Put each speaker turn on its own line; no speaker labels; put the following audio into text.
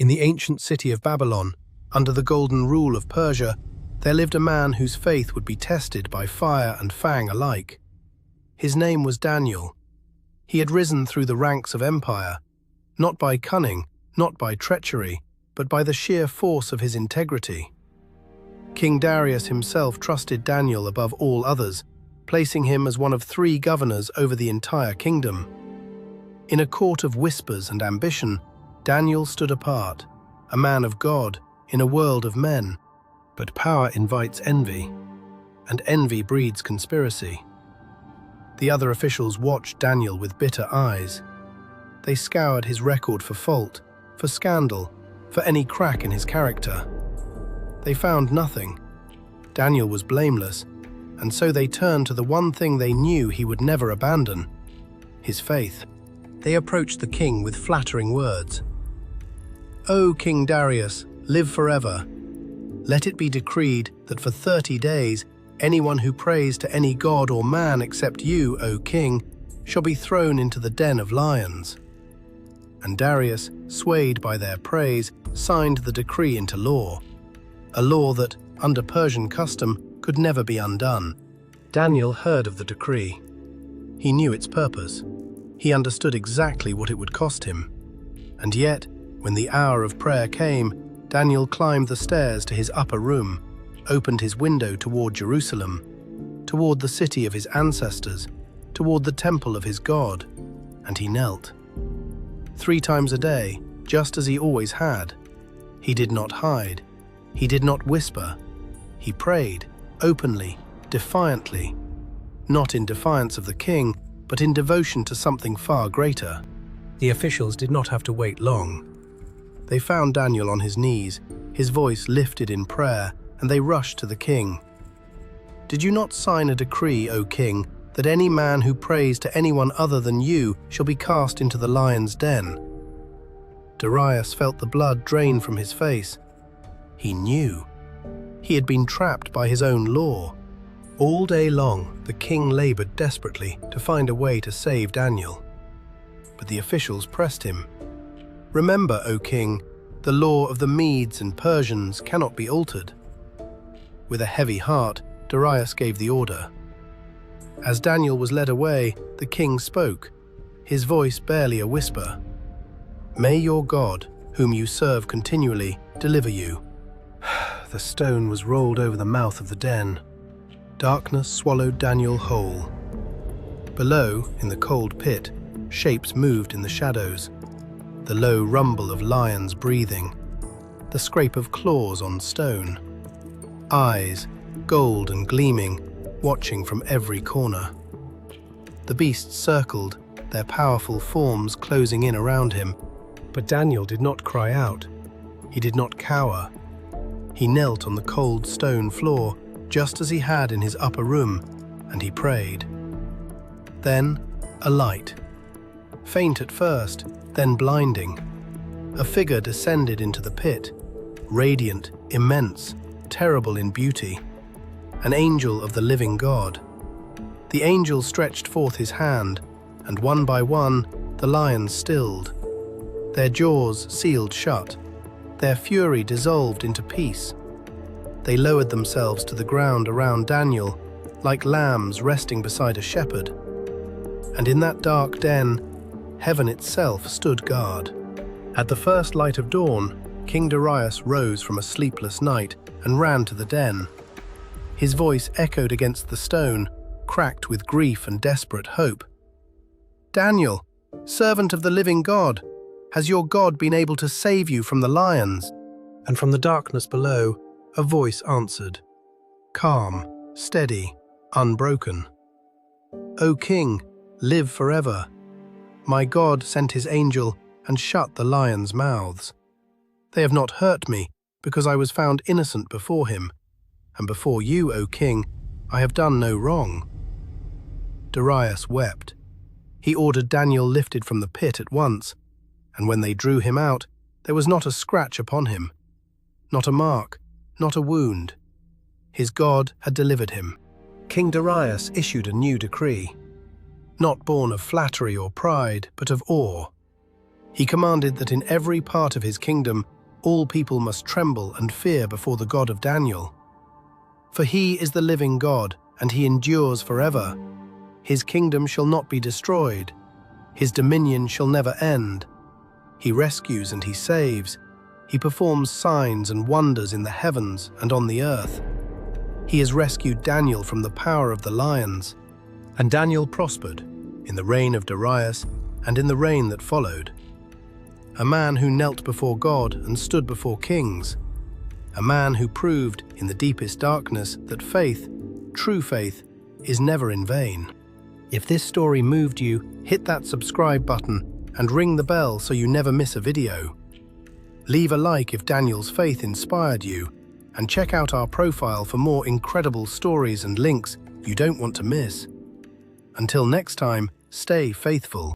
In the ancient city of Babylon, under the golden rule of Persia, there lived a man whose faith would be tested by fire and fang alike. His name was Daniel. He had risen through the ranks of empire, not by cunning, not by treachery, but by the sheer force of his integrity. King Darius himself trusted Daniel above all others, placing him as one of 3 governors over the entire kingdom. In a court of whispers and ambition, Daniel stood apart, a man of God in a world of men. But power invites envy, and envy breeds conspiracy. The other officials watched Daniel with bitter eyes. They scoured his record for fault, for scandal, for any crack in his character. They found nothing. Daniel was blameless, and so they turned to the one thing they knew he would never abandon: his faith. They approached the king with flattering words. "O King Darius, live forever. Let it be decreed that for 30 days, anyone who prays to any god or man except you, O king, shall be thrown into the den of lions." And Darius, swayed by their praise, signed the decree into law, a law that, under Persian custom, could never be undone. Daniel heard of the decree. He knew its purpose. He understood exactly what it would cost him. And yet, when the hour of prayer came, Daniel climbed the stairs to his upper room, opened his window toward Jerusalem, toward the city of his ancestors, toward the temple of his God, and he knelt. 3 times a day, just as he always had. He did not hide. He did not whisper. He prayed, openly, defiantly, not in defiance of the king, but in devotion to something far greater. The officials did not have to wait long. They found Daniel on his knees, his voice lifted in prayer, and they rushed to the king. "Did you not sign a decree, O king, that any man who prays to anyone other than you shall be cast into the lion's den?" Darius felt the blood drain from his face. He knew. He had been trapped by his own law. All day long, the king labored desperately to find a way to save Daniel. But the officials pressed him. "Remember, O king, the law of the Medes and Persians cannot be altered." With a heavy heart, Darius gave the order. As Daniel was led away, the king spoke, his voice barely a whisper. "May your God, whom you serve continually, deliver you." The stone was rolled over the mouth of the den. Darkness swallowed Daniel whole. Below, in the cold pit, shapes moved in the shadows. The low rumble of lions breathing, the scrape of claws on stone. Eyes, gold and gleaming, watching from every corner. The beasts circled, their powerful forms closing in around him. But Daniel did not cry out. He did not cower. He knelt on the cold stone floor, just as he had in his upper room, and he prayed. Then, a light. Faint at first, then blinding. A figure descended into the pit, radiant, immense, terrible in beauty. An angel of the living God. The angel stretched forth his hand, and one by one, the lions stilled. Their jaws sealed shut. Their fury dissolved into peace. They lowered themselves to the ground around Daniel, like lambs resting beside a shepherd. And in that dark den, heaven itself stood guard. At the first light of dawn, King Darius rose from a sleepless night and ran to the den. His voice echoed against the stone, cracked with grief and desperate hope. "Daniel, servant of the living God, has your God been able to save you from the lions?" And from the darkness below, a voice answered, calm, steady, unbroken. "O king, live forever. My God sent his angel and shut the lions' mouths. They have not hurt me, because I was found innocent before him, and before you, O king, I have done no wrong." Darius wept. He ordered Daniel lifted from the pit at once, and when they drew him out, there was not a scratch upon him, not a mark, not a wound. His God had delivered him. King Darius issued a new decree, not born of flattery or pride, but of awe. He commanded that in every part of his kingdom, all people must tremble and fear before the God of Daniel. For he is the living God, and he endures forever. His kingdom shall not be destroyed. His dominion shall never end. He rescues and he saves. He performs signs and wonders in the heavens and on the earth. He has rescued Daniel from the power of the lions. And Daniel prospered in the reign of Darius and in the reign that followed. A man who knelt before God and stood before kings. A man who proved in the deepest darkness that faith, true faith, is never in vain. If this story moved you, hit that subscribe button and ring the bell so you never miss a video. Leave a like if Daniel's faith inspired you, and check out our profile for more incredible stories and links you don't want to miss. Until next time, stay faithful.